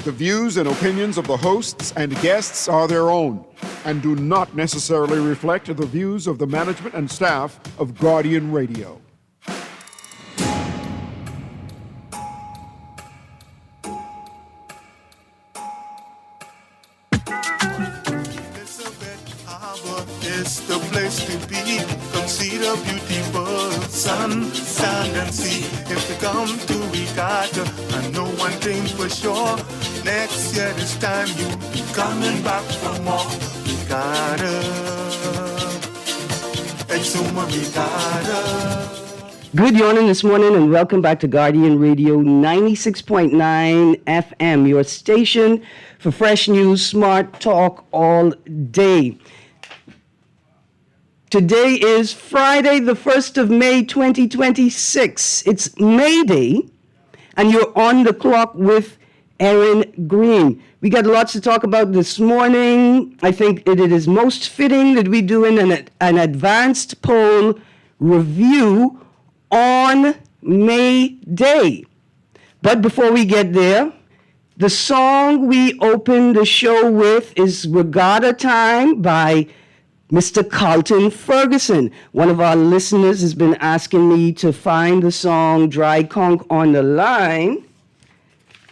The views and opinions of the hosts and guests are their own and do not necessarily reflect the views of the management and staff of Guardian Radio. It's the place to be. Come see the beautiful sun, sand, and sea. If we come to Regatta, I know one thing for sure. Next year this time you'll be coming back for more. Regatta, Exuma Regatta. Good morning this morning and welcome back to Guardian Radio 96.9 FM, your station for fresh news, smart talk all day. Today is Friday, the 1st of May, 2026. It's May Day, and you're on the clock with Erin Greene. We got lots to talk about this morning. I think it is most fitting that we do an advanced poll review on May Day. But before we get there, the song we open the show with is Regatta Time by Mr. Carlton Ferguson. One of our listeners has been asking me to find the song Dry Conch on the Line.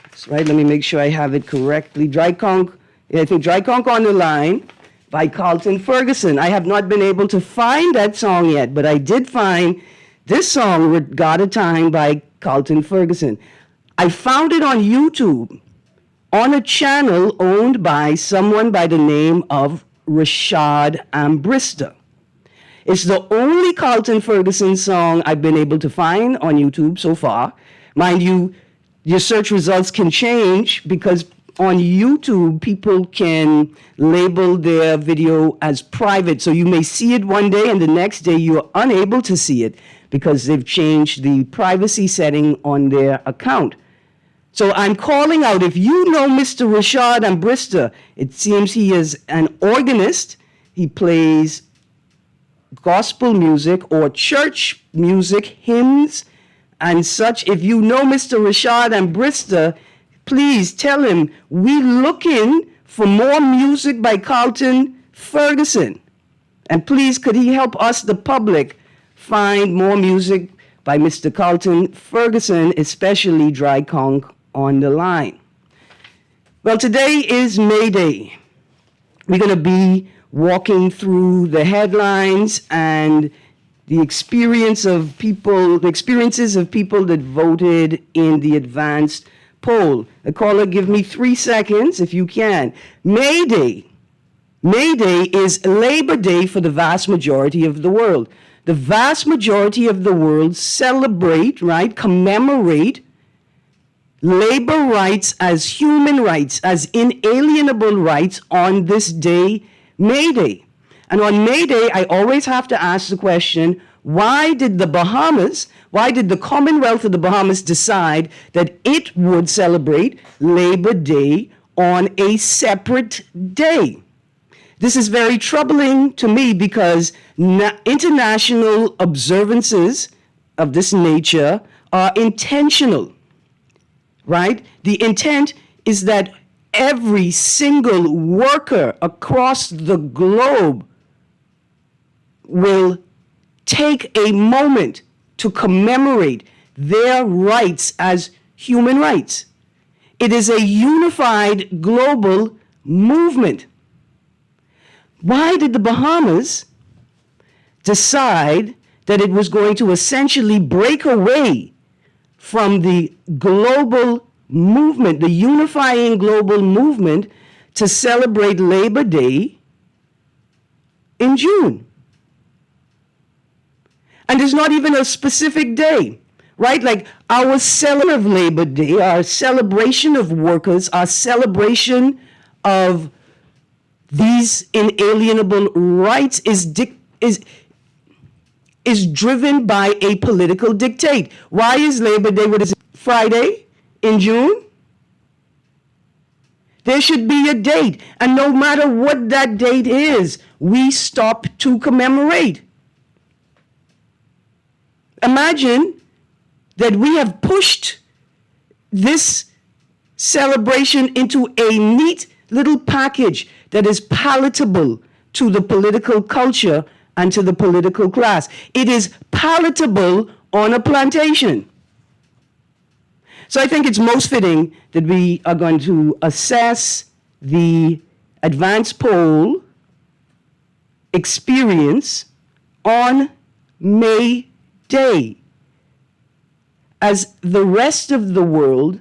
That's right, let me make sure I have it correctly. Dry Conch on the Line by Carlton Ferguson. I have not been able to find that song yet, but I did find this song, Regatta Time by Carlton Ferguson. I found it on YouTube on a channel owned by someone by the name of Rashad Ambrister. It's the only Carlton Ferguson song I've been able to find on YouTube so far. Mind you, your search results can change because on YouTube, people can label their video as private. So you may see it one day and the next day you're unable to see it because they've changed the privacy setting on their account. So I'm calling out, if you know Mr. Rashad Ambrister, it seems he is an organist. He plays gospel music or church music, hymns, and such. If you know Mr. Rashad Ambrister, please tell him we're looking for more music by Carlton Ferguson. And please, could he help us, the public, find more music by Mr. Carlton Ferguson, especially Dry Conch on the Line. Well, today is May Day. We're going to be walking through the headlines and the experiences of people that voted in the advanced poll. The caller, give me 3 seconds if you can. May Day. May Day is Labor Day for the vast majority of the world. The vast majority of the world celebrate, commemorate labor rights as human rights, as inalienable rights on this day, May Day. And on May Day, I always have to ask the question, why did the Commonwealth of the Bahamas decide that it would celebrate Labor Day on a separate day? This is very troubling to me because international observances of this nature are intentional. Right? The intent is that every single worker across the globe will take a moment to commemorate their rights as human rights. It is a unified global movement. Why did the Bahamas decide that it was going to essentially break away from the global movement, the unifying global movement, to celebrate Labor Day in June? And there's not even a specific day, right? Like our celebration of Labor Day, our celebration of workers, our celebration of these inalienable rights is driven by a political dictate. Why is Labor Day, Friday in June? There should be a date, and no matter what that date is, we stop to commemorate. Imagine that we have pushed this celebration into a neat little package that is palatable to the political culture and to the political class. It is palatable on a plantation. So I think it's most fitting that we are going to assess the advance poll experience on May Day as the rest of the world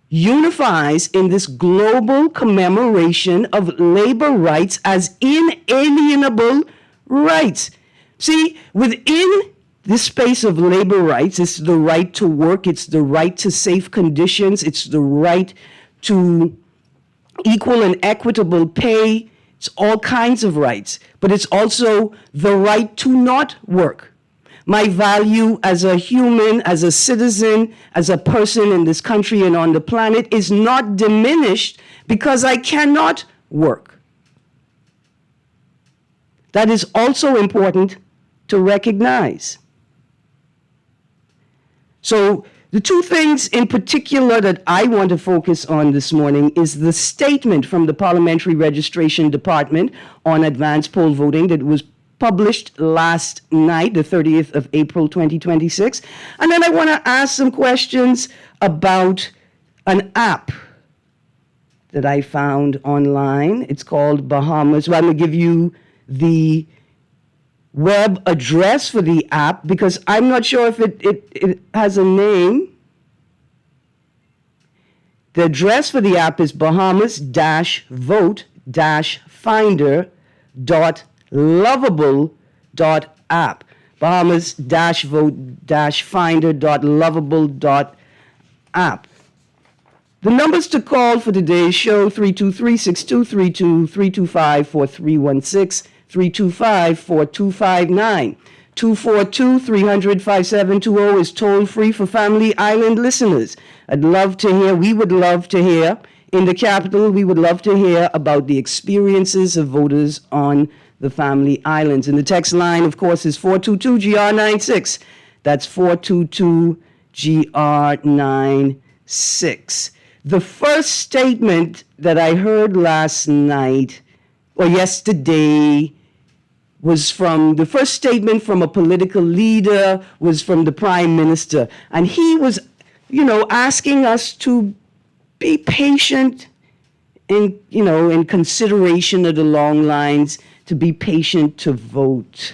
unifies in this global commemoration of labor rights as inalienable rights. See, within this space of labor rights, it's the right to work, it's the right to safe conditions, it's the right to equal and equitable pay, it's all kinds of rights, but it's also the right to not work. My value as a human, as a citizen, as a person in this country and on the planet is not diminished because I cannot work. That is also important to recognize. So the two things in particular that I want to focus on this morning is the statement from the Parliamentary Registration Department on advance poll voting that was published last night, the 30th of April, 2026. And then I want to ask some questions about an app that I found online. It's called Bahamas. Well, I'm going to give you the web address for the app because I'm not sure if it has a name. The address for the app is bahamas-vote-finder.lovable.app. bahamas-vote-finder.lovable.app. The numbers to call for today's show: 323-6232, 325-4316, 325-4259. 242-300-5720 is toll-free for Family Island listeners. I'd love to hear, we would love to hear, in the capital, we would love to hear about the experiences of voters on the Family Islands. And the text line, of course, is 422-GR96. That's 422-GR96. The first statement that I heard last night, or yesterday, was from, the first statement from a political leader was from the Prime Minister. And he was, asking us to be patient in consideration of the long lines, to be patient to vote.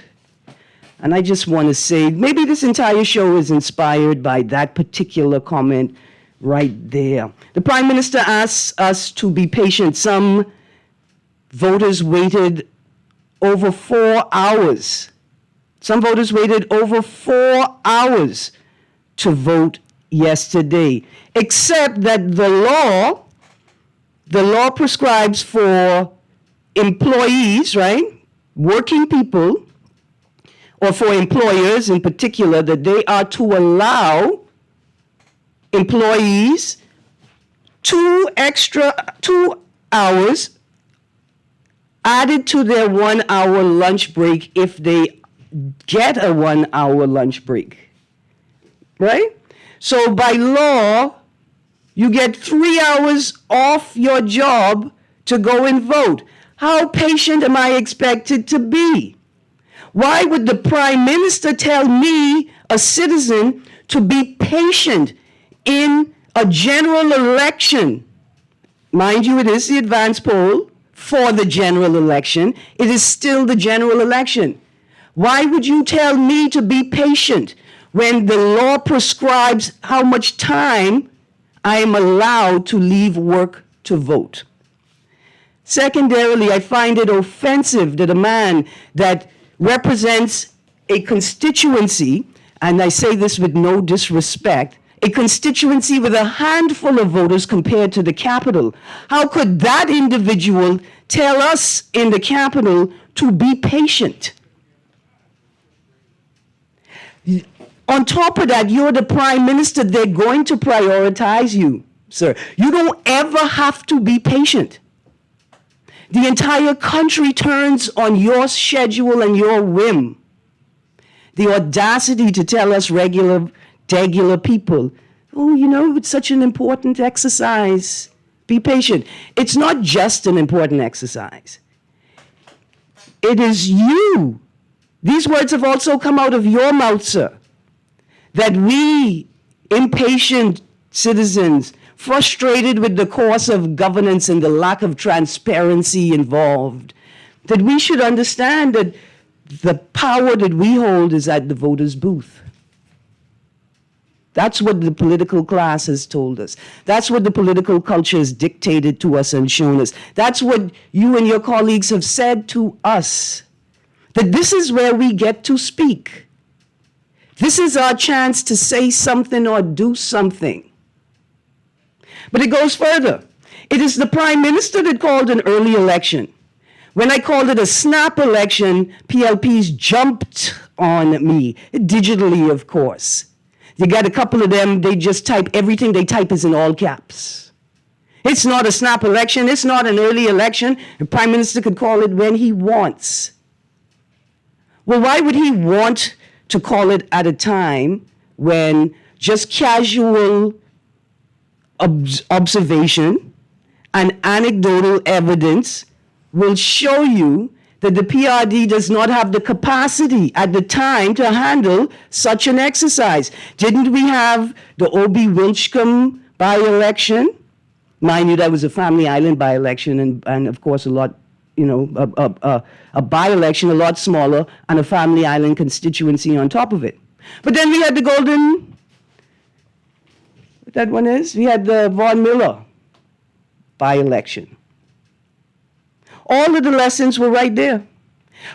And I just want to say, maybe this entire show is inspired by that particular comment right there. The Prime Minister asks us to be patient. Some voters waited over 4 hours. Some voters waited over 4 hours to vote yesterday, except that the law prescribes for employees, right, working people, or for employers in particular, that they are to allow employees 2 hours added to their 1 hour lunch break if they get a 1 hour lunch break, right? So by law, you get 3 hours off your job to go and vote. How patient am I expected to be? Why would the Prime Minister tell me, a citizen, to be patient in a general election? Mind you, it is the advance poll for the general election. It is still the general election. Why would you tell me to be patient when the law prescribes how much time I am allowed to leave work to vote? Secondarily, I find it offensive that a man that represents a constituency, and I say this with no disrespect, a constituency with a handful of voters compared to the capital. How could that individual tell us in the capital to be patient? On top of that, you're the Prime Minister. They're going to prioritize you, sir. You don't ever have to be patient. The entire country turns on your schedule and your whim. The audacity to tell us regular people, Oh, you know, it's such an important exercise. Be patient. It's not just an important exercise. It is you. These words have also come out of your mouth, sir, that we, impatient citizens, frustrated with the course of governance and the lack of transparency involved, that we should understand that the power that we hold is at the voter's booth. That's what the political class has told us. That's what the political culture has dictated to us and shown us. That's what you and your colleagues have said to us, that this is where we get to speak. This is our chance to say something or do something. But it goes further. It is the Prime Minister that called an early election. When I called it a snap election, PLPs jumped on me, digitally, of course. You got a couple of them, they just type, everything they type is in all caps. It's not a snap election, it's not an early election. The Prime Minister could call it when he wants. Well, why would he want to call it at a time when just casual observation and anecdotal evidence will show you that the PRD does not have the capacity at the time to handle such an exercise? Didn't we have the O.B. Winchcombe by-election? Mind you, that was a Family Island by-election, and of course a lot, you know, a by-election a lot smaller, and a Family Island constituency on top of it. But then we had the Golden, what that one is? We had the Von Miller by-election. All of the lessons were right there.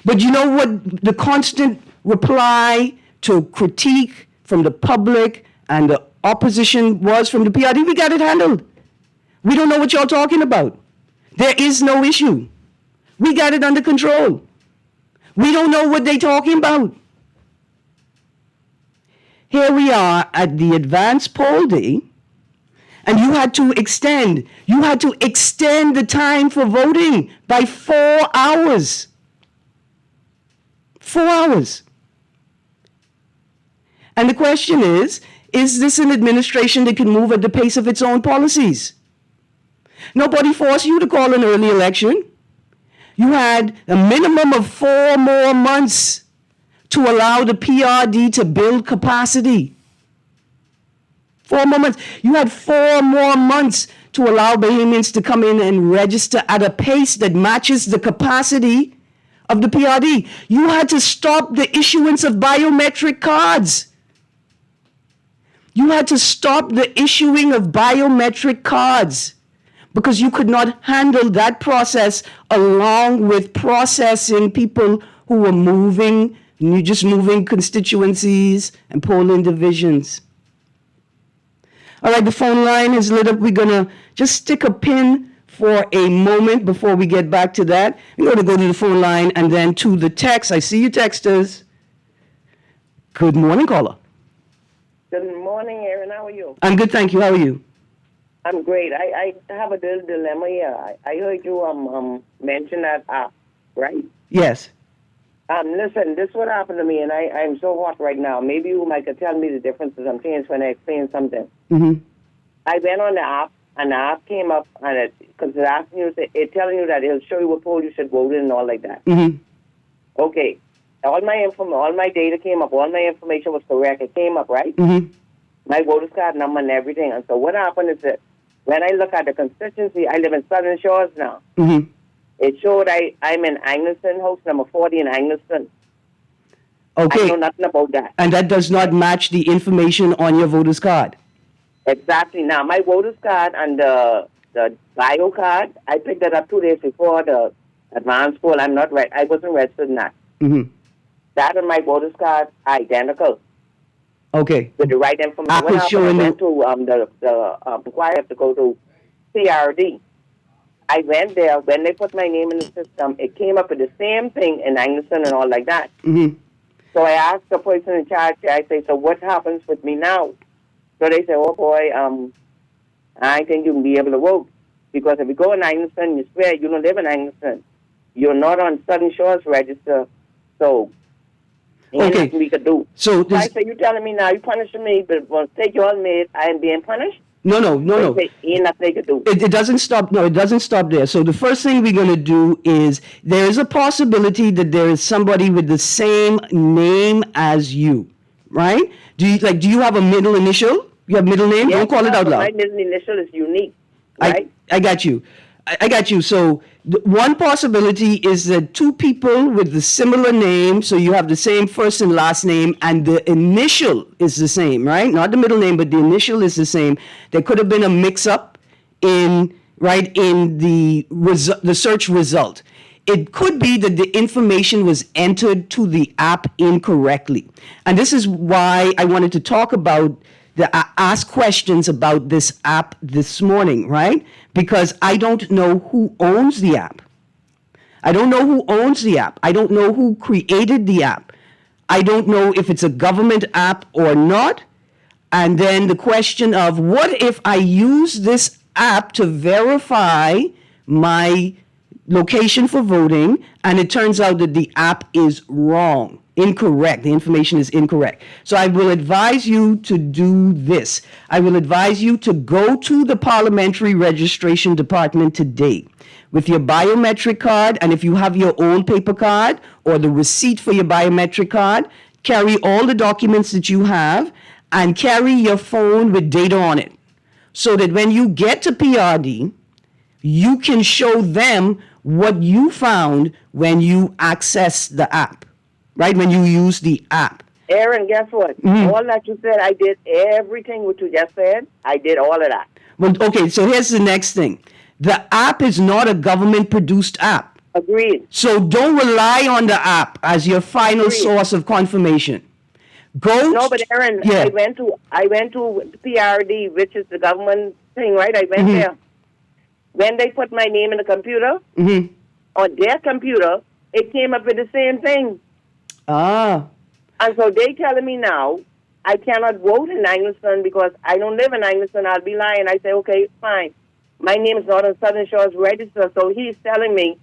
But you know what the constant reply to critique from the public and the opposition was from the PRD? We got it handled. We don't know what y'all talking about. There is no issue. We got it under control. We don't know what they talking about. Here we are at the advanced poll day, and you had to extend the time for voting by 4 hours. 4 hours. And the question is this an administration that can move at the pace of its own policies? Nobody forced you to call an early election. You had a minimum of 4 more months to allow the PRD to build capacity. 4 more months. You had 4 more months to allow Bahamians to come in and register at a pace that matches the capacity of the PRD. You had to stop the issuance of biometric cards. You had to stop the issuing of biometric cards because you could not handle that process along with processing people who were moving constituencies and polling divisions. All right, the phone line is lit up. We're going to just stick a pin for a moment before we get back to that. We're going to go to the phone line and then to the text. I see you texters. Good morning, caller. Good morning, Erin. How are you? I'm good, thank you. How are you? I'm great. I have a little dilemma here. I heard you mention that app, right? Yes. Listen, this is what happened to me, and I'm so hot right now. Maybe you might could tell me the differences I'm seeing when I explain something. Mm-hmm. I went on the app, and the app came up, and because it's asking you, it's telling you that it'll show you what poll you should vote in and all like that. Mm-hmm. Okay. All my data came up. All my information was correct. It came up, right? Mm-hmm. My voter's card number and everything. And so what happened is that when I look at the constituency, I live in Southern Shores now. Mm-hmm. It showed I'm in Angleton, house number 40 in Angleton. Okay. I know nothing about that. And that does not match the information on your voter's card? Exactly. Now, my voter's card and the bio card, I picked that up 2 days before the advanced poll. I wasn't registered in that. Mm-hmm. That and my voter's card are identical. Okay. With the right information. App When is I showing went to I have to go to CRD. I went there. When they put my name in the system, it came up with the same thing in Angleton and all like that. Mm-hmm. So I asked the person in charge, I say, so what happens with me now? So they say, oh boy, I think you can be able to vote. Because if you go in Angleton, you swear you don't live in Angleton. You're not on Southern Shores register. So Ain't Okay. nothing we could do. So I say, you telling me now, you punishing me, but once take your maid, I am being punished? no. Say, ain't nothing they could do. It doesn't stop. No, it doesn't stop there. So the first thing we're going to do is there is a possibility that there is somebody with the same name as you, right? Do you have a middle initial? You have middle name? Yes, Don't call it out but loud. my middle initial is unique, right? I got you. I got you. So one possibility is that two people with the similar name, so you have the same first and last name, and the initial is the same, right? Not the middle name, but the initial is the same. There could have been a mix-up in the search result. It could be that the information was entered to the app incorrectly, and this is why I wanted to talk about ask questions about this app this morning, right? Because I don't know who owns the app. I don't know who owns the app. I don't know who created the app. I don't know if it's a government app or not. And then the question of what if I use this app to verify my location for voting and it turns out that the app is wrong. Incorrect. The information is incorrect. So I will advise you to do this. I will advise you to go to the Parliamentary Registration Department today with your biometric card, and if you have your own paper card or the receipt for your biometric card, carry all the documents that you have and carry your phone with data on it so that when you get to PRD, you can show them what you found when you access the app. Right, when you use the app. Erin, guess what? All that you said, I did everything what you just said. I did all of that. Well, okay, so here's the next thing. The app is not a government-produced app. Agreed. So don't rely on the app as your final source of confirmation. No, but Erin, yeah. I went to PRD, which is the government thing, right? I went there. When they put my name in the computer, on their computer, it came up with the same thing. Ah. And so they telling me now I cannot vote in Angleton because I don't live in Angleton. I'll be lying. I say, okay, fine. My name is not on Southern Shores Register. So he's telling me,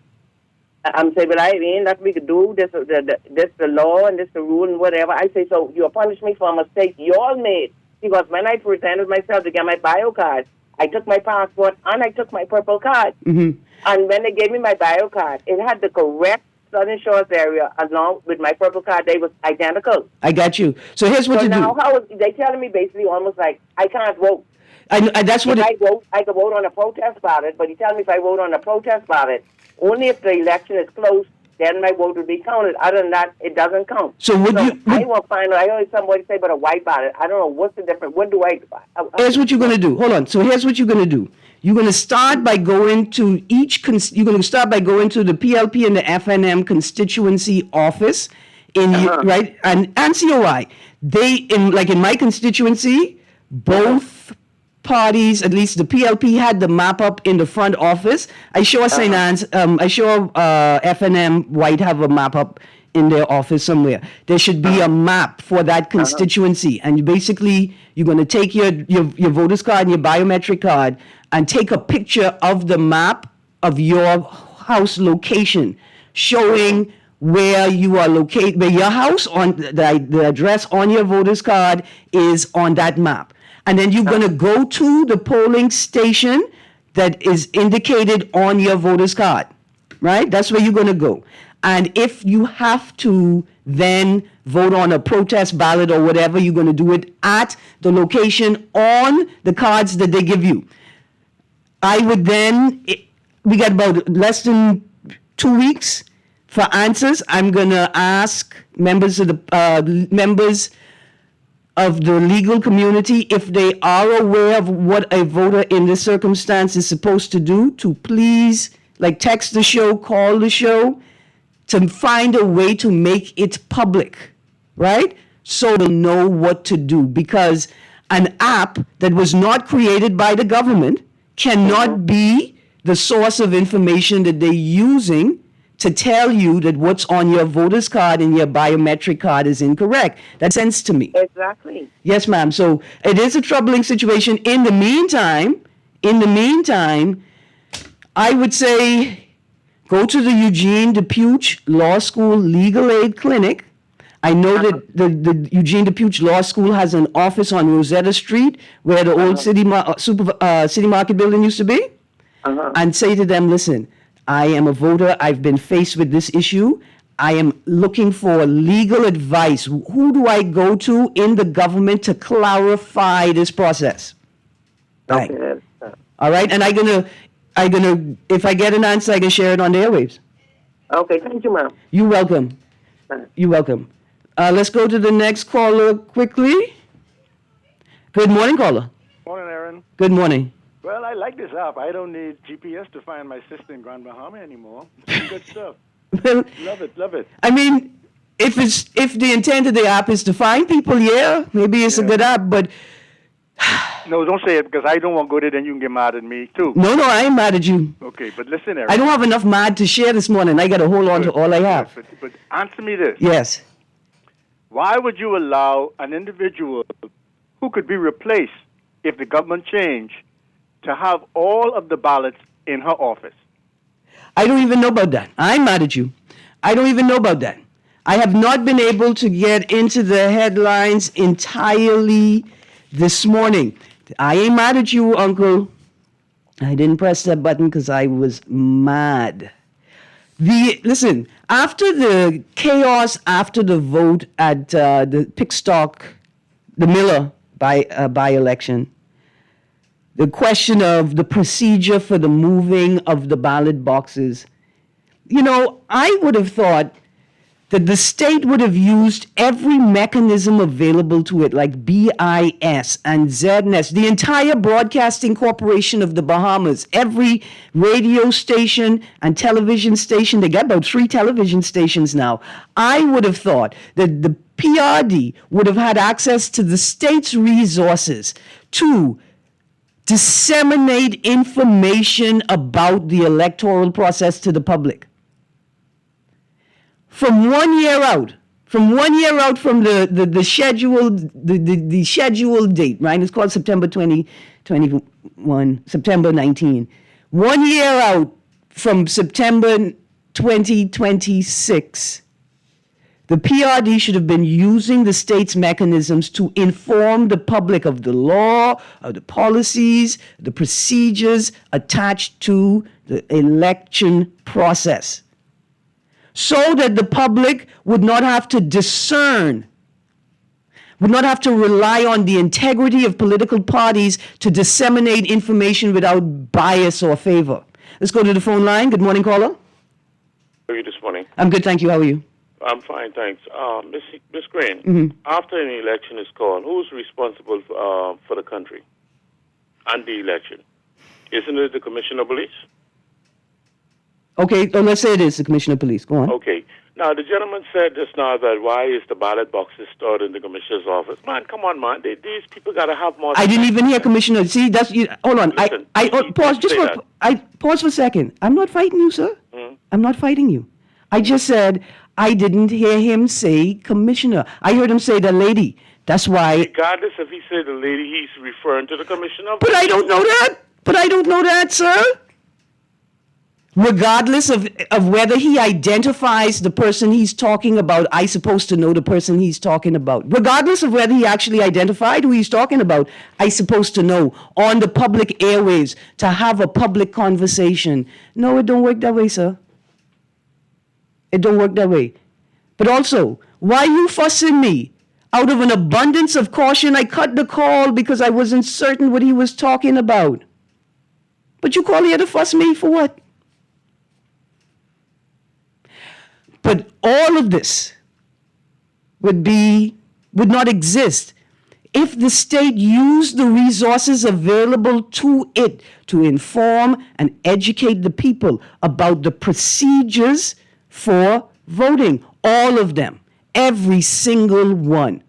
I'm saying, but I ain't nothing we could do. This the law and this the rule and whatever. I say, so you'll punish me for a mistake you all made. Because when I presented myself to get my bio card, I took my passport and I took my purple card. And when they gave me my bio card, it had the correct Southern Shores area along with my purple card. They was identical. I got you. So here's what so you now do. How is they telling me basically almost like I can't vote. That's what I vote. I can vote on a protest ballot, but he telling me if I vote on a protest ballot, only if the election is close, then my vote will be counted. Other than that, it doesn't count. So I will find out. I heard somebody say about a white ballot. I don't know what's the difference. What do I? Here's what you're going to do. Hold on. So here's what you're going to do. You're going to start by going to you're going to start by going to the PLP and the FNM constituency office right, and COI. In my constituency, both parties, at least the PLP had the map up in the front office. I sure St. Anne's, I sure FNM White have a map up in their office somewhere. There should be a map for that constituency, and you're going to take your voter's card and your biometric card and take a picture of the map of your house location, showing where you are located, where your house on the address on your voter's card is on that map. And then you're going to go to the polling station that is indicated on your voter's card, right? That's where you're going to go. And if you have to then vote on a protest ballot or whatever, you're going to do it at the location on the cards that they give you. We got about less than 2 weeks for answers. I'm going to ask members of the legal community, if they are aware of what a voter in this circumstance is supposed to do, to please text the show, call the show, to find a way to make it public, right? So they'll know what to do, because an app that was not created by the government cannot be the source of information that they're using to tell you that what's on your voter's card and your biometric card is incorrect. That makes sense to me. Exactly. Yes, ma'am. So it is a troubling situation. In the meantime, I would say go to the Eugene DePuch Law School Legal Aid Clinic I know that the Eugene DePuche Law School has an office on Rosetta Street where the old city market building used to be. And say to them, listen, I am a voter. I've been faced with this issue. I am looking for legal advice. Who do I go to in the government to clarify this process? Right. Okay. All right. And I'm gonna, if I get an answer, I can share it on the airwaves. Okay, thank you, ma'am. You're welcome. You're welcome. Let's go to the next caller quickly. Good morning, caller. Morning, Erin. Good morning. Well, I like this app. I don't need GPS to find my sister in Grand Bahama anymore. Good stuff. Well, Love it. I mean, if the intent of the app is to find people, yeah, maybe it's a good app, but No, don't say it, because I don't want to go there, then you can get mad at me, too. no, I ain't mad at you. Okay, but listen, Erin. I don't have enough mad to share this morning. I got to hold on to all I have. But answer me this. Yes. Why would you allow an individual who could be replaced if the government changed to have all of the ballots in her office? I don't even know about that. I'm mad at you. I don't even know about that. I have not been able to get into the headlines entirely this morning. I ain't mad at you, Uncle. I didn't press that button because I was mad. Listen, after the chaos after the vote at the Pickstock, the Miller by-election, the question of the procedure for the moving of the ballot boxes, I would have thought that the state would have used every mechanism available to it, like BIS and ZNS, the entire Broadcasting Corporation of the Bahamas, every radio station and television station. They got about 3 television stations now. I would have thought that the PRD would have had access to the state's resources to disseminate information about the electoral process to the public. From 1 year out from the scheduled date, right? It's called September 2021, September 19. 1 year out from September 2026, the PRD should have been using the state's mechanisms to inform the public of the law, of the policies, the procedures attached to the election process, so that the public would not have to discern, would not have to rely on the integrity of political parties to disseminate information without bias or favor. Let's go to the phone line. Good morning, caller. How are you this morning? I'm good, thank you. How are you? I'm fine, thanks. Miss Greene, after an election is called, who's responsible for the country and the election? Isn't it the Commissioner of Police? Okay, let's say it is the Commissioner of Police. Go on. Okay. Now, the gentleman said just now that why is the ballot boxes stored in the Commissioner's office? Man, come on, man. These people got to have more... I didn't even hear Commissioner. See, that's... hold on. Listen, Pause for a second. I'm not fighting you, sir. I'm not fighting you. I just said I didn't hear him say Commissioner. I heard him say the lady. That's why... Regardless if he said the lady, he's referring to the Commissioner of... But I don't know that, sir. Regardless of whether he identifies the person he's talking about, I'm supposed to know the person he's talking about. Regardless of whether he actually identified who he's talking about, I'm supposed to know on the public airwaves to have a public conversation. No, it don't work that way, sir. It don't work that way. But also, why you fussing me? Out of an abundance of caution, I cut the call because I wasn't certain what he was talking about. But you call here to fuss me for what? But all of this would not exist if the state used the resources available to it to inform and educate the people about the procedures for voting. All of them, every single one.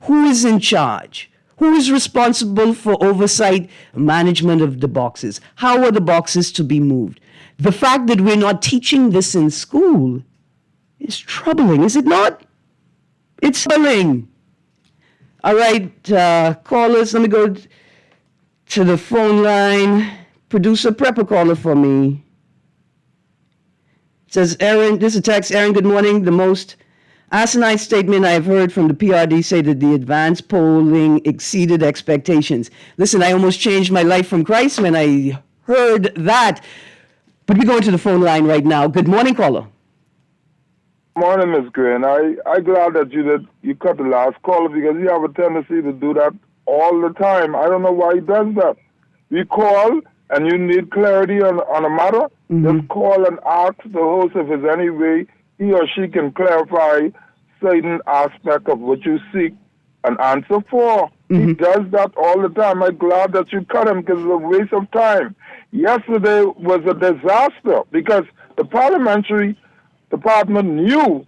Who is in charge? Who is responsible for oversight, management of the boxes? How are the boxes to be moved? The fact that we're not teaching this in school is troubling, is it not? It's troubling. All right, callers, let me go to the phone line. Producer, prep a caller for me. It says, Erin, this is a text. Erin, good morning. The most Asinine statement I have heard from the PRD say that the advanced polling exceeded expectations. Listen, I almost changed my life from Christ when I heard that. But we're going to the phone line right now. Good morning, caller. Morning, Ms. Greene. I'm glad that you cut the last caller because you have a tendency to do that all the time. I don't know why he does that. You call and you need clarity on a matter, just call and ask the host if there's any way he or she can clarify certain aspect of what you seek an answer for. He does that all the time. I'm glad that you cut him because it's a waste of time. Yesterday was a disaster because the parliamentary department knew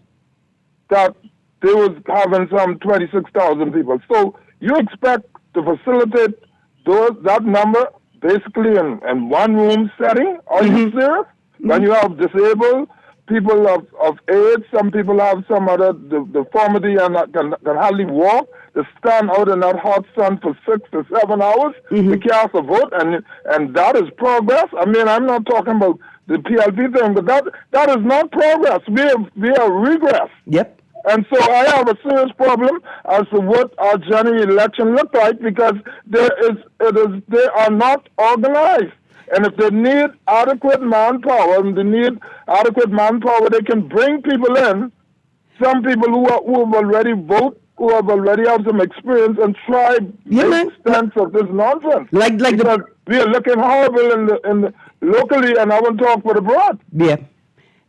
that they was having some 26,000 people. So you expect to facilitate that number basically in one room setting? Are you serious? When you have disabled people of age, some people have some other deformity and can hardly walk, to stand out in that hot sun for 6 to 7 hours to cast a vote, and that is progress. I mean, I'm not talking about the PLP thing, but that is not progress. We are regress. Yep. And so I have a serious problem as to what our general election look like because they are not organized. And if they need adequate manpower, they can bring people in, some people who have already voted, who have already have some experience, and try make sense of this nonsense. Because we are looking horrible in the locally, and I won't talk for abroad. Yeah.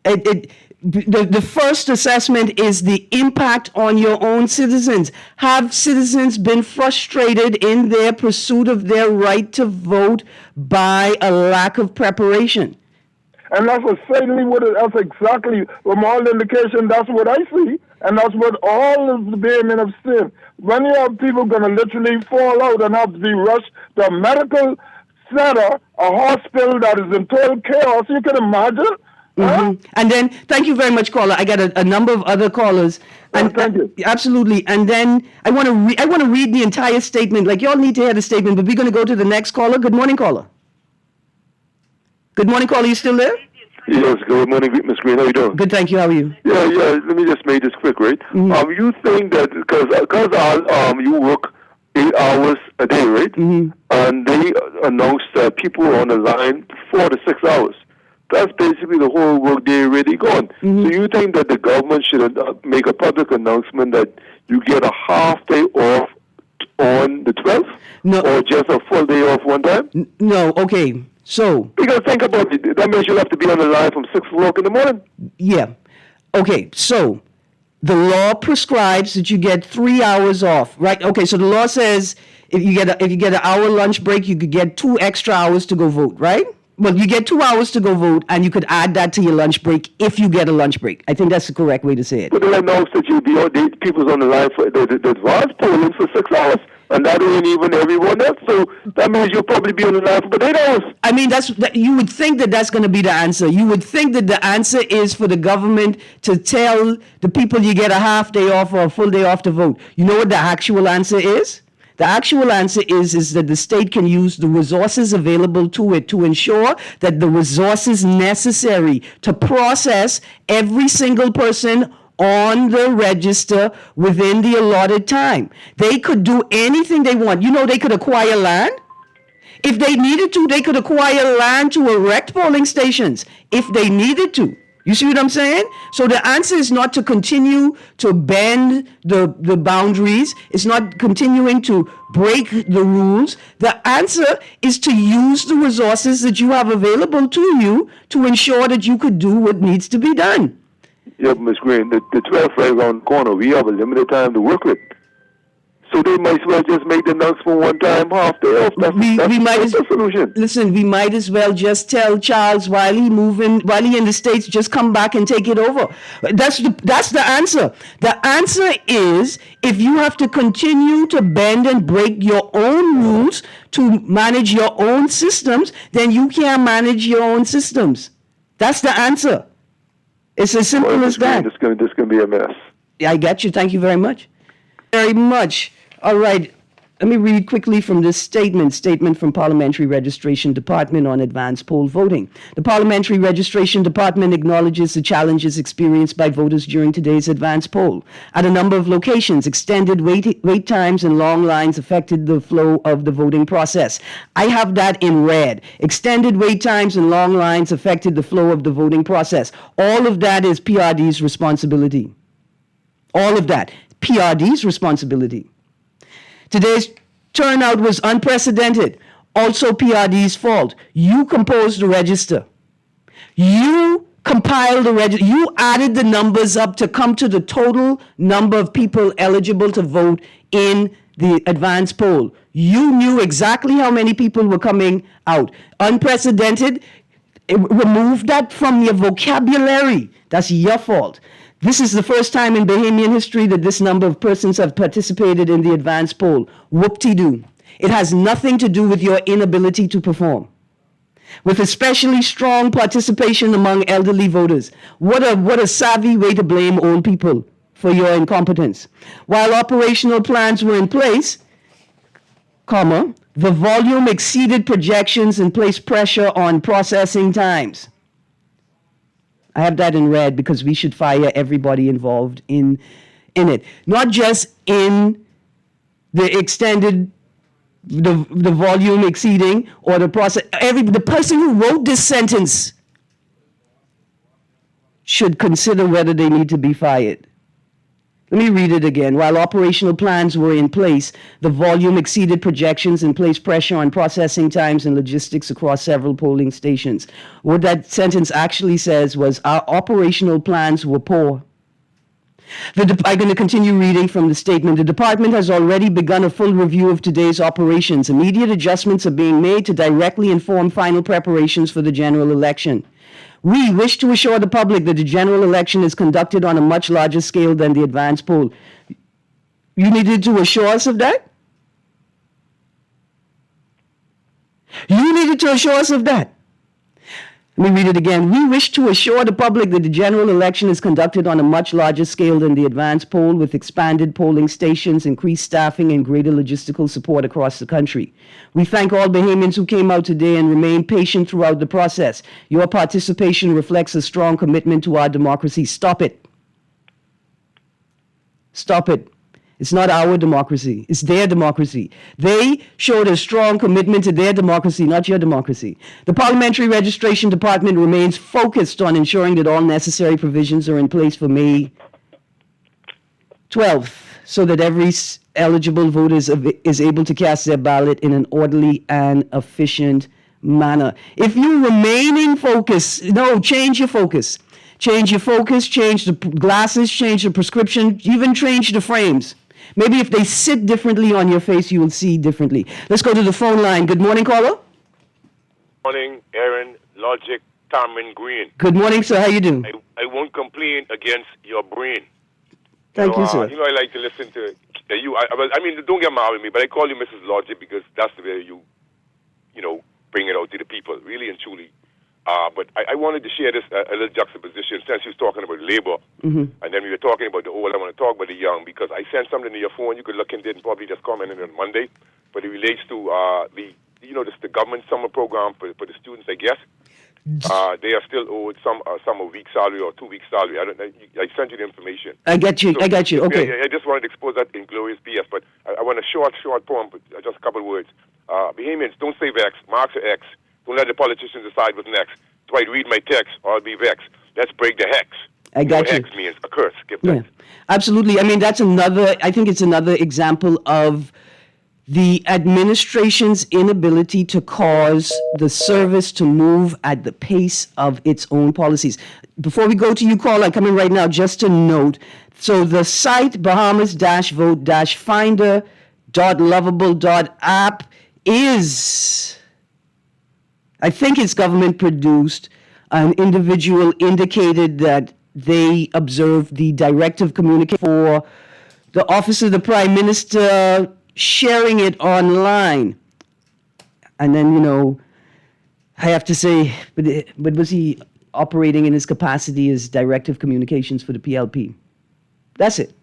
The first assessment is the impact on your own citizens. Have citizens been frustrated in their pursuit of their right to vote by a lack of preparation? And that's exactly, from all indication, that's what I see. And that's what all of the men have seen. When you have people going to literally fall out and have to be rushed to a medical center, a hospital that is in total chaos, you can imagine. Huh? And then, thank you very much, caller. I got a number of other callers. And thank you. Absolutely. And then I want to read the entire statement. Like, y'all need to hear the statement, but we're going to go to the next caller. Good morning, caller. Good morning, caller. You still there? Yes, good morning, Ms. Greene. How you doing? Good, thank you. How are you? Yeah. Let me just make this quick, right? You think that because you work 8 hours a day, right? And they announced that people are on the line 4 to 6 hours. That's basically the whole workday already gone. So you think that the government should make a public announcement that you get a half day off on the 12th? No. Or just a full day off one time? No, okay. So, because think about it, that means you'll have to be on the line from 6 o'clock in the morning. Yeah. Okay, so the law prescribes that you get 3 hours off, right? Okay, so the law says if you get an hour lunch break, you could get 2 extra hours to go vote, right? Well, you get 2 hours to go vote, and you could add that to your lunch break if you get a lunch break. I think that's the correct way to say it. But they announced that people's on the line for the advanced polling for 6 hours. And that ain't even everyone else. So that means you'll probably be on the line for 8 hours. I mean, you would think that that's going to be the answer. You would think that the answer is for the government to tell the people you get a half day off or a full day off to vote. You know what the actual answer is? The actual answer is that the state can use the resources available to it to ensure that the resources necessary to process every single person on the register within the allotted time. They could do anything they want. You know, they could acquire land. If they needed to, they could acquire land to erect polling stations if they needed to. You see what I'm saying? So the answer is not to continue to bend the boundaries. It's not continuing to break the rules. The answer is to use the resources that you have available to you to ensure that you could do what needs to be done. Yeah, Ms. Greene, the 12th right around the corner, we have a limited time to work with. So they might as well just make the announcement one time, half day off. That's the solution. Listen, we might as well just tell Charles while he in the States, just come back and take it over. That's the answer. The answer is if you have to continue to bend and break your own rules to manage your own systems, then you can't manage your own systems. That's the answer. It's as simple as that. This is going to be a mess. I got you. Thank you very much. Very much. All right. Let me read quickly from this statement from Parliamentary Registration Department on advance poll voting. The Parliamentary Registration Department acknowledges the challenges experienced by voters during today's advance poll. At a number of locations, extended wait times and long lines affected the flow of the voting process. I have that in red. Extended wait times and long lines affected the flow of the voting process. All of that is PRD's responsibility. All of that, PRD's responsibility. Today's turnout was unprecedented. Also PRD's fault. You composed the register. You compiled the register. You added the numbers up to come to the total number of people eligible to vote in the advance poll. You knew exactly how many people were coming out. Unprecedented. Remove that from your vocabulary. That's your fault. This is the first time in Bahamian history that this number of persons have participated in the advance poll. Whoop-de-doo. It has nothing to do with your inability to perform. With especially strong participation among elderly voters. What a savvy way to blame old people for your incompetence. While operational plans were in place, the volume exceeded projections and placed pressure on processing times. I have that in red because we should fire everybody involved in it. Not just in the extended, the volume exceeding or the process. The person who wrote this sentence should consider whether they need to be fired. Let me read it again. While operational plans were in place, the volume exceeded projections and placed pressure on processing times and logistics across several polling stations. What that sentence actually says was our operational plans were poor. I'm going to continue reading from the statement. The department has already begun a full review of today's operations. Immediate adjustments are being made to directly inform final preparations for the general election. We wish to assure the public that the general election is conducted on a much larger scale than the advance poll. You needed to assure us of that? You needed to assure us of that. Let me read it again. We wish to assure the public that the general election is conducted on a much larger scale than the advance poll, with expanded polling stations, increased staffing, and greater logistical support across the country. We thank all Bahamians who came out today and remained patient throughout the process. Your participation reflects a strong commitment to our democracy. Stop it. Stop it. It's not our democracy. It's their democracy. They showed a strong commitment to their democracy, not your democracy. The Parliamentary Registration Department remains focused on ensuring that all necessary provisions are in place for May 12th, so that every eligible voter is able to cast their ballot in an orderly and efficient manner. If you remaining focused, no, change your focus. Change your focus, change the glasses, change the prescription, even change the frames. Maybe if they sit differently on your face, you will see differently. Let's go to the phone line. Good morning, caller. Morning, Erin, Logic, Erin Greene. Good morning, sir. How you doing? I won't complain against your brain. Thank you, sir. I like to listen to you. I mean, don't get mad with me, but I call you Mrs. Logic because that's the way you bring it out to the people, really and truly. But I wanted to share this a little juxtaposition since you was talking about labor, and then we were talking about the old. I want to talk about the young because I sent something to your phone. You could look into it and probably just comment on Monday. But it relates to the government summer program for the students. I guess they are still owed some a week's salary or 2 weeks' salary. I sent you the information. I got you. Okay. I just wanted to expose that in glorious PS. But I want a short poem, but just a couple of words. Bahamians, don't say vex. Marks are X. Don't let the politicians decide what's next. Try to read my text, or I'll be vexed. Let's break the hex. I got you. Hex means a curse. Give that. Yeah, absolutely. I mean, I think it's another example of the administration's inability to cause the service to move at the pace of its own policies. Before we go to you, call, I'm coming right now, just to note. So the site, Bahamas-vote-finder.lovable.app is... I think it's government produced. An individual indicated that they observed the directive communication for the Office of the Prime Minister sharing it online. And then, I have to say, but was he operating in his capacity as directive communications for the PLP? That's it.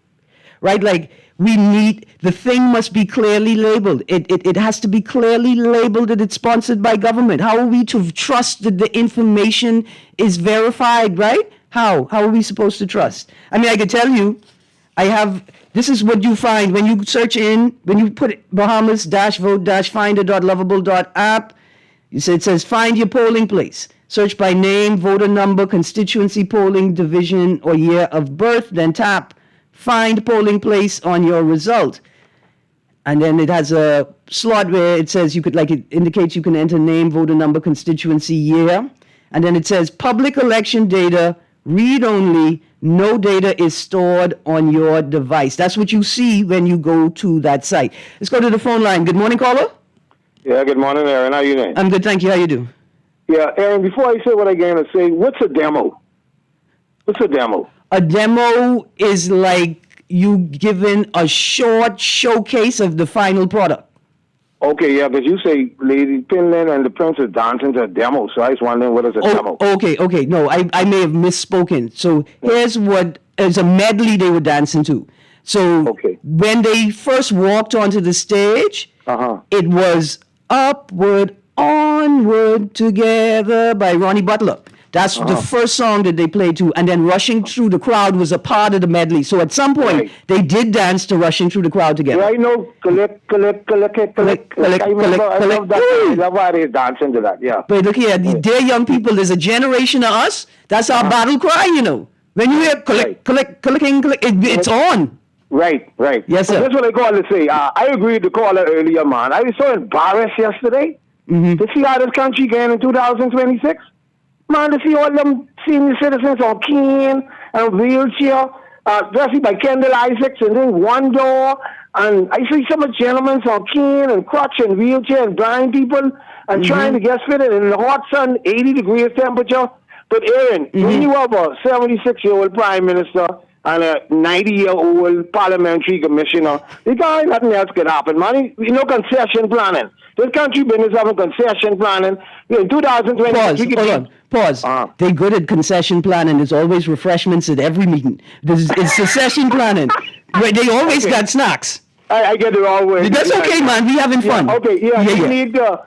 right? Like the thing must be clearly labeled. It has to be clearly labeled that it's sponsored by government. How are we to trust that the information is verified, right? How are we supposed to trust? I mean, I could tell you, this is what you find when you search when you put Bahamas-vote-finder.lovable.app, it says find your polling place. Search by name, voter number, constituency, polling division, or year of birth, then tap find polling place on your result. And then it has a slot where it says it indicates you can enter name, voter number, constituency, year. And then it says public election data, read only, no data is stored on your device. That's what you see when you go to that site. Let's go to the phone line. Good morning, caller. Yeah, good morning, Erin. How you doing? I'm good, thank you. How you doing? Yeah, Erin, before I say what I'm going to say, what's a demo? What's a demo? A demo is like you giving a short showcase of the final product. Okay, yeah, because you say Lady Finland and the Prince is dancing to a demo, so I was wondering what is a demo. Okay. No, I may have misspoken. So here's what is a medley they were dancing to. So when they first walked onto the stage, it was Upward, Onward Together by Ronnie Butler. That's the first song that they played to, and then Rushing Through the Crowd was a part of the medley. So at some point, they did dance to Rushing Through the Crowd together. Yeah, I know. Collect. I love that. I love how they're dancing to that, yeah. But look here, dear young people, there's a generation of us, that's our battle cry, you know. When you hear collecting, it's on. Right. Yes, sir. That's what I call to say. I agreed with the caller earlier, man. I was so embarrassed yesterday to see how this country going in 2026. Man, to see all them senior citizens on cane and wheelchair, dressed by Kendall Isaacs and then one door. And I see some of the gentlemen on cane and crutch and wheelchair and blind people and trying to get fitted in the hot sun, 80 degrees temperature. But Erin, when you have a 76-year-old prime minister and a 90-year-old parliamentary commissioner, nothing else could happen, man. You know, concession planning. This country business having concession planning. In 2020, Pause. They're good at concession planning. There's always refreshments at every meeting. It's succession planning. They always got snacks. I get it always. That's okay, man. We having fun. They need to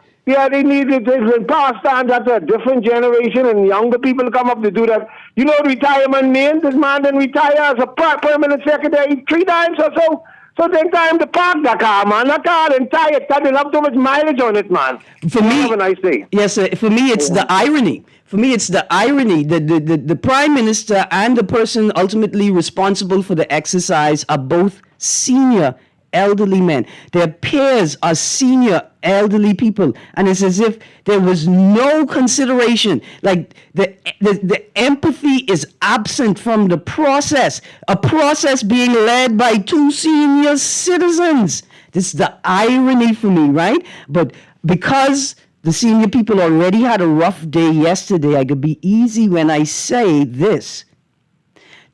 pass on that to a different generation and younger people come up to do that. You know what retirement means? This man didn't retire as a permanent secretary 3 times or so. So take time to park the car, man. That car is tired. That will have too much mileage on it, man. For me, have a nice day. Yes, sir. For me, it's the irony. that the prime minister and the person ultimately responsible for the exercise are both senior elderly men. Their peers are senior elderly people, and it's as if there was no consideration. Like the empathy is absent from the process. A process being led by 2 senior citizens. This is the irony for me, right? But because the senior people already had a rough day yesterday, I could be easy when I say this.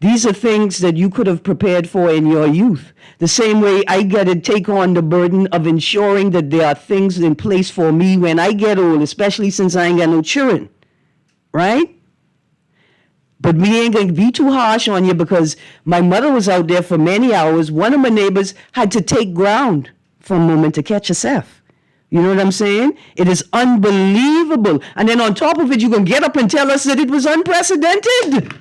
These are things that you could have prepared for in your youth. The same way I got to take on the burden of ensuring that there are things in place for me when I get old, especially since I ain't got no children, right? But we ain't going to be too harsh on you because my mother was out there for many hours. One of my neighbors had to take ground for a moment to catch herself. You know what I'm saying? It is unbelievable. And then on top of it, you're going to get up and tell us that it was unprecedented.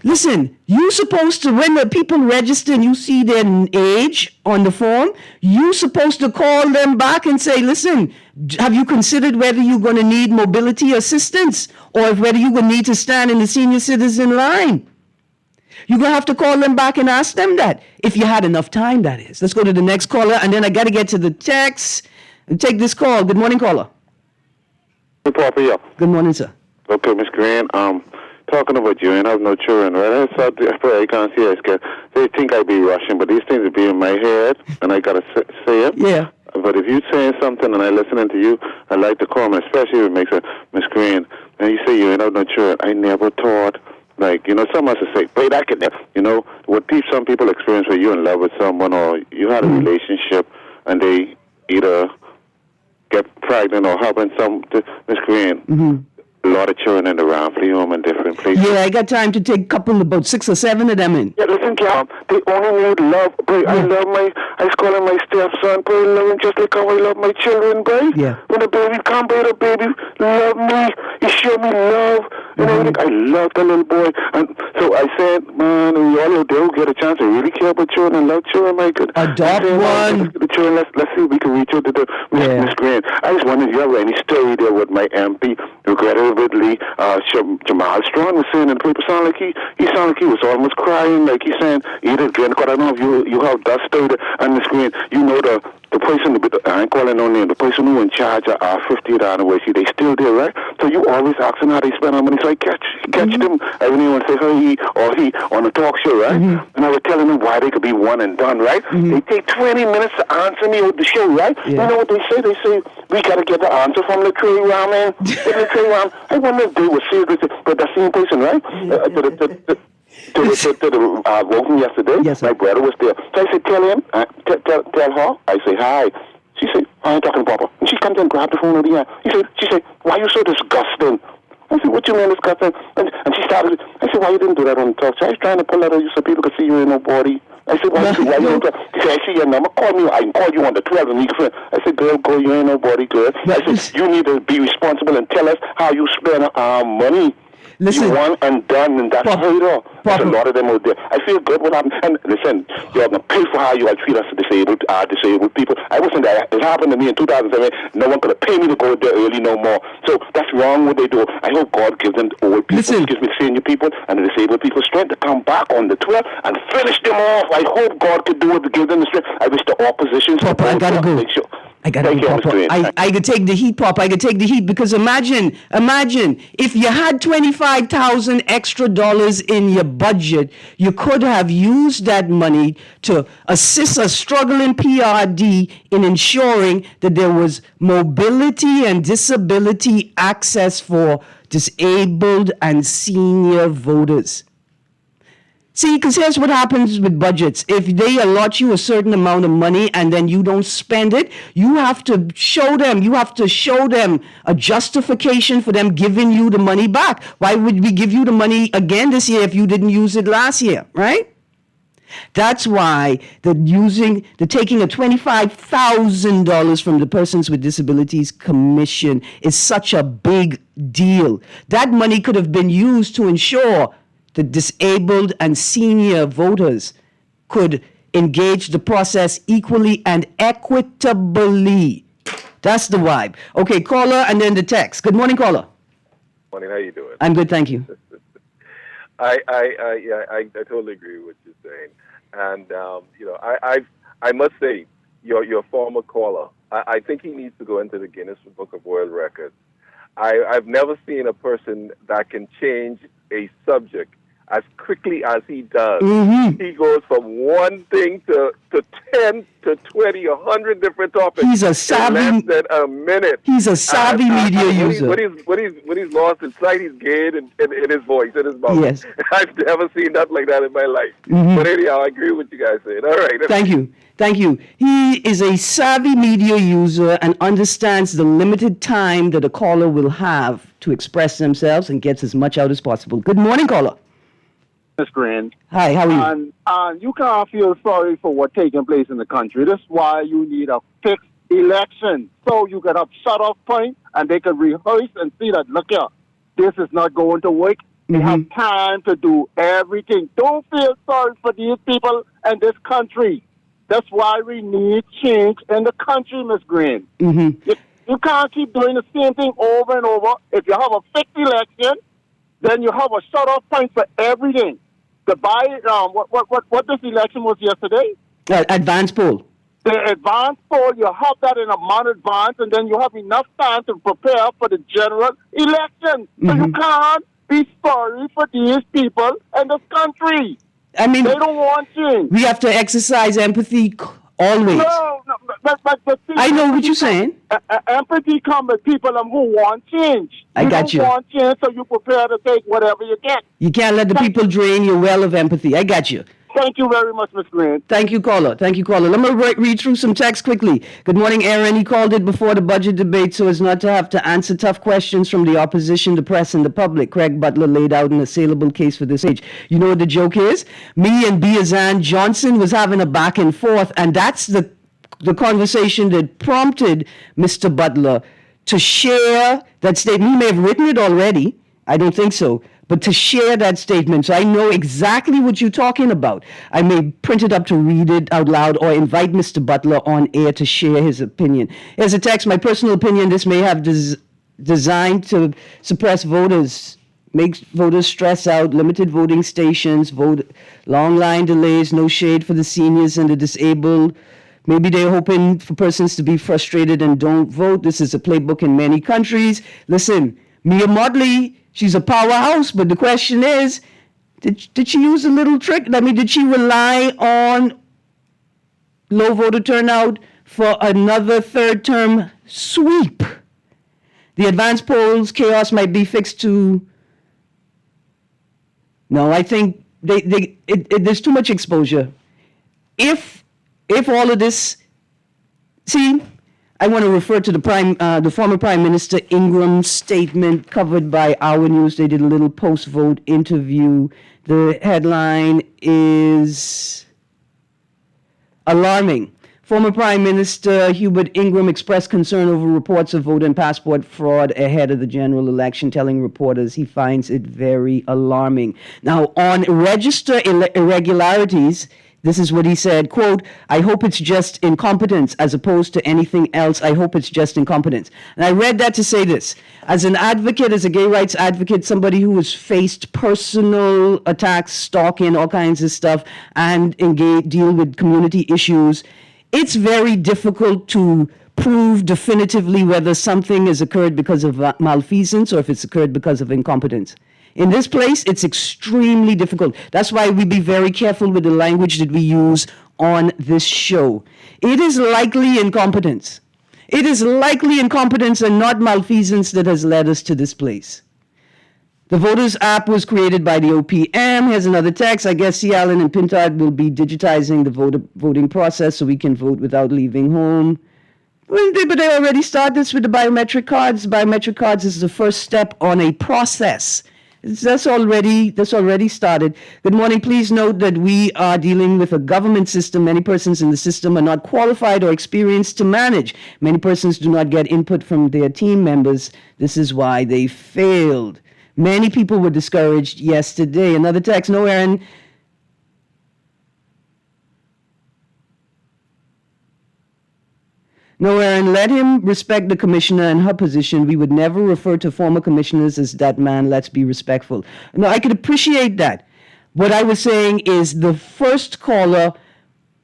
Listen, you supposed to, when the people register and you see their age on the form, you supposed to call them back and say, listen, have you considered whether you're going to need mobility assistance or whether you're going to need to stand in the senior citizen line? You're going to have to call them back and ask them that, if you had enough time, that is. Let's go to the next caller, and then I got to get to the text and take this call. Good morning, caller. Good morning, sir. Okay, Ms. Greene, talking about you, and I have no children, right? I can't see it. They think I be rushing, but these things will be in my head, and I got to say it. Yeah. But if you're saying something and I listening to you, I like the comment, especially if it makes a Ms. Greene, and you say you ain't have no children. I never thought, like, you know, some of us say, wait, I can never, you know, what some people experience where you're in love with someone or you had a relationship and they either get pregnant or having some, Ms. Greene, a lot of children in the Ramfley home and different places. Yeah, I got time to take a couple, about 6 or 7 of them in. Yeah, listen, Cap, they only need love, boy. I love I call him my stepson, boy. I love him just like how I love my children, boy. Yeah. When the baby come, boy, the baby love me. He show me love. You know, I love the little boy. And so I said, man, we all out there who get a chance to really care about children and love children, my good. Adopt one. The children, let's see if we can reach out to the Miss Green. I just wondered if you have any story there with my MP, regrettably, Jamal Strong was saying, and people sound like he sounded like he was almost crying, like he's saying, Edith Green, because I don't know if you have that story on the screen. You know the person, I ain't calling no name, the person who in charge of our 50th anniversary, they still there, right? So you always asking how they spend our money. So I catch them every now and say, he on the talk show, right? And I was telling them why they could be one and done, right? They take 20 minutes to answer me with the show, right? You know what they say? They say, we got to get the answer from the Trey Ramen. I wonder if they were serious, but that same person, right? To the voting yesterday, my brother was there. So I said, tell him, tell her. I say, hi. She said, I ain't talking to Papa. And she comes and grabbed the phone over the air. She said, why are you so disgusting? I said, what you mean disgusting? And she started, I said, why you didn't do that on the talk? So I was trying to pull that out so people could see you ain't nobody. I said, why you didn't do that? She said, I see your number. Call me. I can call you on the 12 and you can. I said, girl, go, you ain't nobody, girl. I said, you need to be responsible and tell us how you spend our money. Listen, you won and done, and that's how it all. There's a lot of them out there. I feel good what happened. And listen, you're going to pay for how you treat us disabled people. I wasn't there. It happened to me in 2007. No one could have paid me to go there early no more. So that's wrong what they do. I hope God gives them the old people, gives me senior people and the disabled people strength to come back on the 12th and finish them off. I hope God could do it to give them the strength. I wish the opposition... Papa, I got to go. I got to go, Papa. I could take the heat, Papa. I could take the heat because imagine if you had $25,000 extra dollars in your budget, you could have used that money to assist a struggling PRD in ensuring that there was mobility and disability access for disabled and senior voters. See, because here's what happens with budgets. If they allot you a certain amount of money and then you don't spend it, you have to show them a justification for them giving you the money back. Why would we give you the money again this year if you didn't use it last year, right? That's why the taking of $25,000 from the Persons with Disabilities Commission is such a big deal. That money could have been used to ensure the disabled and senior voters could engage the process equally and equitably. That's the vibe. Okay, caller and then the text. Good morning, caller. Morning, how you doing? I'm good, thank you. I totally agree with what you're saying. And, I must say, your former caller, I think he needs to go into the Guinness Book of World Records. I've never seen a person that can change a subject as quickly as he does. He goes from one thing to 10 to 20, 100 different topics. He's a savvy, in less than a minute. He's a savvy media user. When he's lost in sight, he's gained in his voice, in his mouth. Yes. I've never seen nothing like that in my life. But anyhow, I agree with what you guys saying. All right. Thank you. He is a savvy media user and understands the limited time that a caller will have to express themselves and gets as much out as possible. Good morning, caller. Ms. Green. Hi, how are you? And you can't feel sorry for what's taking place in the country. That's why you need a fixed election. So you can have shut-off point and they can rehearse and see that, look here, this is not going to work. They have time to do everything. Don't feel sorry for these people and this country. That's why we need change in the country, Ms. Green. You can't keep doing the same thing over and over. If you have a fixed election, then you have a shut-off point for everything. What this election was yesterday? Advance poll. The advance poll, you have that in a month advance, and then you have enough time to prepare for the general election. So you can't be sorry for these people and this country. I mean, they don't want change. We have to exercise empathy always. No, but I know what you're saying. Empathy comes with people who want change. I got you. You don't want change, so you prepare to take whatever you get. You can't let the people drain your well of empathy. I got you. Thank you very much, Ms. Green. Thank you, caller. Thank you, caller. Let me read through some text quickly. Good morning, Erin. He called it before the budget debate so as not to have to answer tough questions from the opposition, the press, and the public. Craig Butler laid out an assailable case for this age. You know what the joke is? Me and Biazan Johnson was having a back and forth, and that's the conversation that prompted Mr. Butler to share that statement. He may have written it already. I don't think so. But to share that statement, so I know exactly what you're talking about. I may print it up to read it out loud or invite Mr. Butler on air to share his opinion. Here's a text. My personal opinion, this may have designed to suppress voters, make voters stress out, limited voting stations, long line delays, no shade for the seniors and the disabled. Maybe they're hoping for persons to be frustrated and don't vote. This is a playbook in many countries. Listen, Mia Motley, she's a powerhouse, but the question is, did she use a little trick? I mean, did she rely on low voter turnout for another third-term sweep? The advanced polls chaos might be fixed to... No, I think there's too much exposure. If all of this... See... I want to refer to the former Prime Minister Ingram's statement covered by Our News. They did a little post-vote interview. The headline is alarming. Former Prime Minister Hubert Ingram expressed concern over reports of voter and passport fraud ahead of the general election, telling reporters he finds it very alarming. Now, on register irregularities, this is what he said, quote, I hope it's just incompetence as opposed to anything else. I hope it's just incompetence. And I read that to say this. As an advocate, as a gay rights advocate, somebody who has faced personal attacks, stalking, all kinds of stuff, and deal with community issues, it's very difficult to prove definitively whether something has occurred because of malfeasance or if it's occurred because of incompetence. In this place, it's extremely difficult. That's why we be very careful with the language that we use on this show. It is likely incompetence. It is likely incompetence and not malfeasance that has led us to this place. The Voters app was created by the OPM. Here's another text. I guess C. Allen and Pintard will be digitizing the voting process so we can vote without leaving home. But they already started this with the biometric cards. Biometric cards is the first step on a process. That's already started. Good morning. Please note that we are dealing with a government system. Many persons in the system are not qualified or experienced to manage. Many persons do not get input from their team members. This is why they failed. Many people were discouraged yesterday. Another text. No, Erin. No, Erin, let him respect the commissioner and her position. We would never refer to former commissioners as that man. Let's be respectful. No, I could appreciate that. What I was saying is the first caller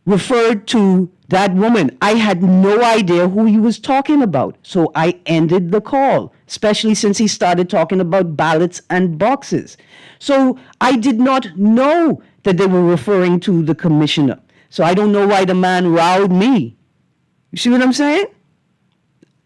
referred to that woman. I had no idea who he was talking about. So I ended the call, especially since he started talking about ballots and boxes. So I did not know that they were referring to the commissioner. So I don't know why the man rowed me. You see what I'm saying?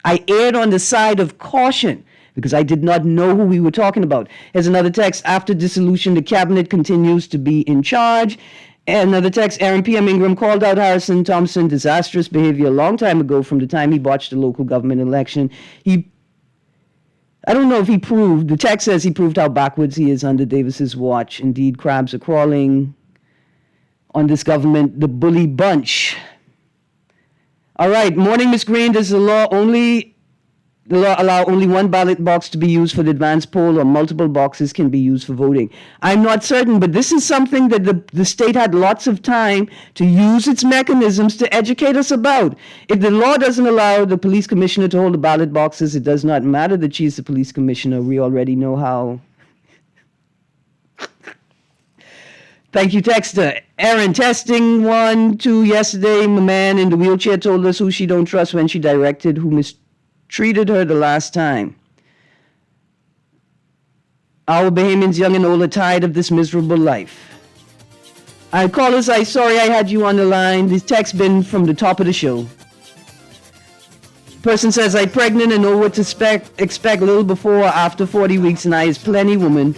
I erred on the side of caution because I did not know who we were talking about. Here's another text. After dissolution, the cabinet continues to be in charge. And another text. Aaron P.M. Ingram called out Harrison Thompson disastrous behavior a long time ago from the time he botched the local government election. I don't know if he proved, the text says he proved how backwards he is under Davis's watch. Indeed, crabs are crawling on this government, the bully bunch. All right, morning, Ms. Green. Does the law allow only one ballot box to be used for the advanced poll, or multiple boxes can be used for voting? I'm not certain, but this is something that the state had lots of time to use its mechanisms to educate us about. If the law doesn't allow the police commissioner to hold the ballot boxes, it does not matter that she's the police commissioner. We already know how. Thank you, Texter. Erin, testing 1, 2 yesterday. My man in the wheelchair told us who she don't trust when she directed who mistreated her the last time. Our Bahamians, young and old, are tired of this miserable life. Callers, I'm sorry I had you on the line. This text been from the top of the show. Person says, I'm pregnant and know what to expect a little before or after 40 weeks, and I is plenty woman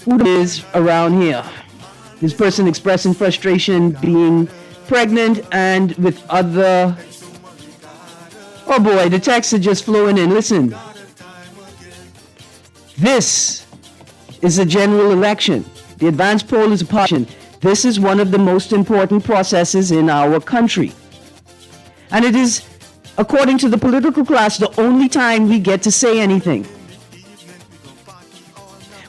who is around here. This person expressing frustration being pregnant and with other... Oh boy, the texts are just flowing in. Listen. This is a general election. The advance poll is a partition. This is one of the most important processes in our country. And it is, according to the political class, the only time we get to say anything.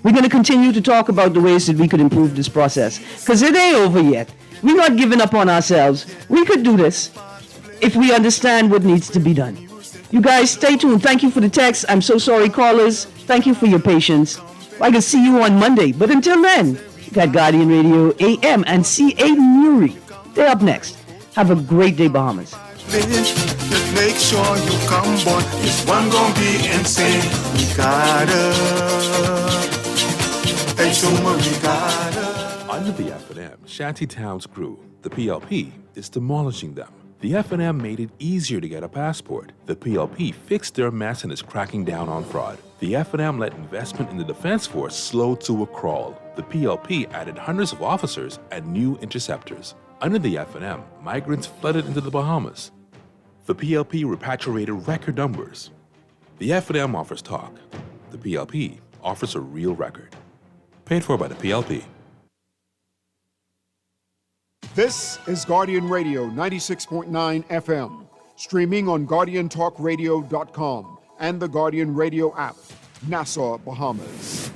We're going to continue to talk about the ways that we could improve this process, because it ain't over yet. We're not giving up on ourselves. We could do this if we understand what needs to be done. You guys, stay tuned. Thank you for the text. I'm so sorry, callers. Thank you for your patience. I can see you on Monday. But until then, you got Guardian Radio AM and C.A. Muri. They're up next. Have a great day, Bahamas. Just make sure you come, boy. This one gonna be insane. We gotta. Hey, so we gotta. Under the F&M, Shantytown's crew, the PLP, is demolishing them. The F&M made it easier to get a passport. The PLP fixed their mess and is cracking down on fraud. The F&M let investment in the Defense Force slow to a crawl. The PLP added hundreds of officers and new interceptors. Under the F&M, migrants flooded into the Bahamas. The PLP repatriated record numbers. The F&M offers talk. The PLP offers a real record. Paid for by the PLP. This is Guardian Radio 96.9 FM, streaming on GuardianTalkRadio.com and the Guardian Radio app, Nassau, Bahamas.